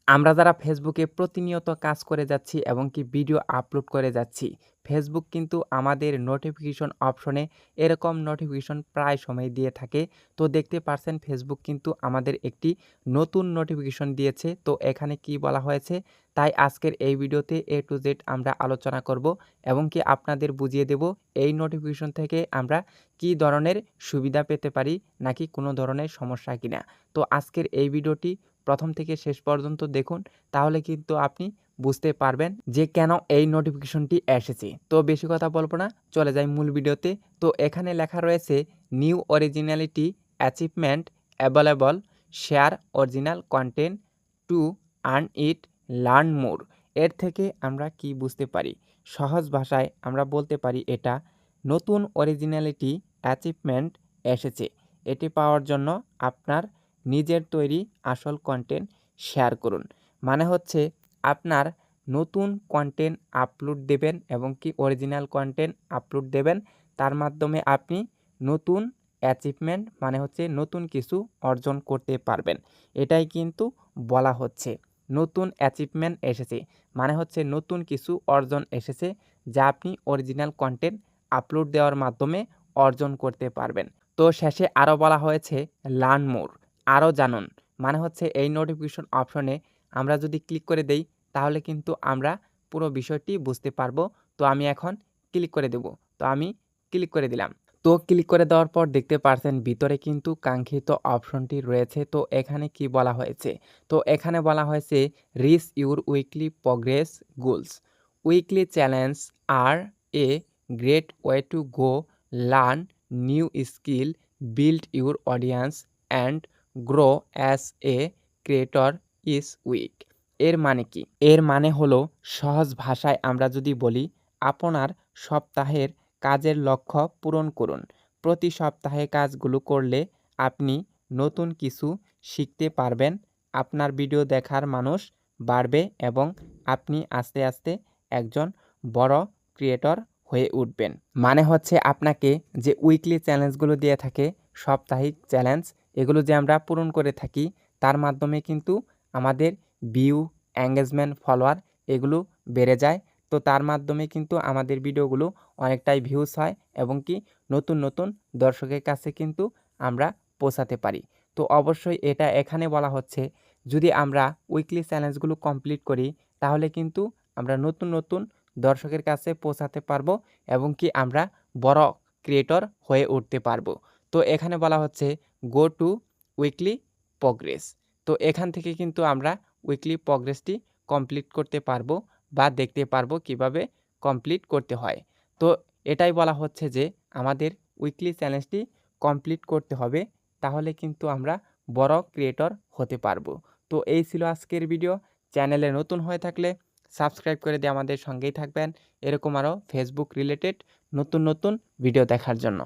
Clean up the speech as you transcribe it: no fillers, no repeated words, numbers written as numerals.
আমরা যারা ফেসবুকে প্রতিনিয়ত কাজ করে যাচ্ছি এবং কি ভিডিও আপলোড করে যাচ্ছি, ফেসবুক কিন্তু আমাদের নোটিফিকেশন অপশনে এরকম নোটিফিকেশন প্রায় সময় দিয়ে থাকে। তো দেখতে পারছেন ফেসবুক কিন্তু আমাদের একটি নতুন নোটিফিকেশন দিয়েছে। তো এখানে কি বলা হয়েছে, তাই আজকের এই ভিডিওতে A to Z আমরা আলোচনা করব এবং কি আপনাদের বুঝিয়ে দেব এই নোটিফিকেশন থেকে আমরা কি ধরনের সুবিধা পেতে পারি নাকি কোনো ধরনের সমস্যা কিনা। তো আজকের এই ভিডিওটি প্রথম থেকে শেষ পর্যন্ত দেখুন, তাহলে কিন্তু আপনি বুঝতে পারবেন যে কেন এই নোটিফিকেশনটি এসেছে। তো বেশি কথা বলবো না, চলে যাই মূল ভিডিওতে। তো এখানে লেখা রয়েছে new originality achievement available, share original content to earn it, learn more. এর থেকে আমরা কি বুঝতে পারি? সহজ ভাষায় আমরা বলতে পারি এটা নতুন অরিজিনালিটি অ্যাচিভমেন্ট এসেছে। এটি পাওয়ার জন্য আপনার নিজের তৈরি আসল কন্টেন্ট শেয়ার করুন। মানে হচ্ছে আপনার নতুন কন্টেন্ট আপলোড দেবেন এবং কি অরিজিনাল কন্টেন্ট আপলোড দেবেন। তার মাধ্যমে আপনি নতুন অ্যাচিভমেন্ট মানে হচ্ছে নতুন কিছু অর্জন করতে পারবেন। এটাই কিন্তু বলা হচ্ছে। নতুন অ্যাচিভমেন্ট এসেছে মানে হচ্ছে নতুন কিছু অর্জন এসেছে যা আপনি অরিজিনাল কন্টেন্ট আপলোড দেওয়ার মাধ্যমে অর্জন করতে পারবেন। তো শেষে আরও বলা হয়েছে লার্ন মোর, আরও জানুন। মানে হচ্ছে এই নোটিফিকেশন অপশনে আমরা যদি ক্লিক করে দেই তাহলে কিন্তু আমরা পুরো বিষয়টি বুঝতে পারবো। তো আমি এখন ক্লিক করে দেব। তো আমি ক্লিক করে দিলাম। তো ক্লিক করে দেওয়ার পর দেখতে পারছেন ভিতরে কিন্তু কাঙ্ক্ষিত অপশনটি রয়েছে। তো এখানে কি বলা হয়েছে? তো এখানে বলা হয়েছে reach your weekly progress goals. Weekly challenge are a great way to go learn new skill, build your audience and grow as a creator is week. এর মানে কি? এর মানে হলো সহজ ভাষায় আমরা যদি বলি, আপনার সপ্তাহের কাজের লক্ষ্য পূরণ করুন। প্রতি সপ্তাহে কাজগুলো করলে আপনি নতুন কিছু শিখতে পারবেন, আপনার ভিডিও দেখার মানুষ বাড়বে এবং আপনি আস্তে আস্তে একজন বড় ক্রিয়েটর হয়ে উঠবেন। মানে হচ্ছে আপনাকে যে উইকলি চ্যালেঞ্জগুলো দিয়ে থাকে, সাপ্তাহিক চ্যালেঞ্জ, এগুলো যে আমরা পূরণ করে থাকি তার মাধ্যমে কিন্তু আমাদের ভিউ, এঙ্গেজমেন্ট, ফলোয়ার এগুলো বেড়ে যায়। তো তার মাধ্যমে কিন্তু আমাদের ভিডিওগুলো অনেকটাই ভিউজ হয় এবং কি নতুন নতুন দর্শকের কাছে কিন্তু আমরা পৌঁছাতে পারি। তো অবশ্যই এটা এখানে বলা হচ্ছে যদি আমরা উইকলি চ্যালেঞ্জগুলো কমপ্লিট করি তাহলে কিন্তু আমরা নতুন নতুন দর্শকের কাছে পৌঁছাতে পারবো এবং কি আমরা বড় ক্রিয়েটর হয়ে উঠতে পারবো। তো এখানে বলা হচ্ছে গো টু উইকলি প্রোগ্রেস। তো এখান থেকে কিন্তু আমরা উইকলি প্রোগ্রেসটি কমপ্লিট করতে পারবো বা দেখতে পারবো কিভাবে কমপ্লিট করতে হয়। তো এটাই বলা হচ্ছে যে আমাদের উইকলি চ্যালেঞ্জটি কমপ্লিট করতে হবে, তাহলে কিন্তু আমরা বড় ক্রিয়েটর হতে পারবো। তো এই ছিল আজকের ভিডিও। চ্যানেলে নতুন হয়ে থাকলে সাবস্ক্রাইব করে দিয়ে আমাদের সঙ্গেই থাকবেন এরকম আরও ফেসবুক রিলেটেড নতুন নতুন ভিডিও দেখার জন্য।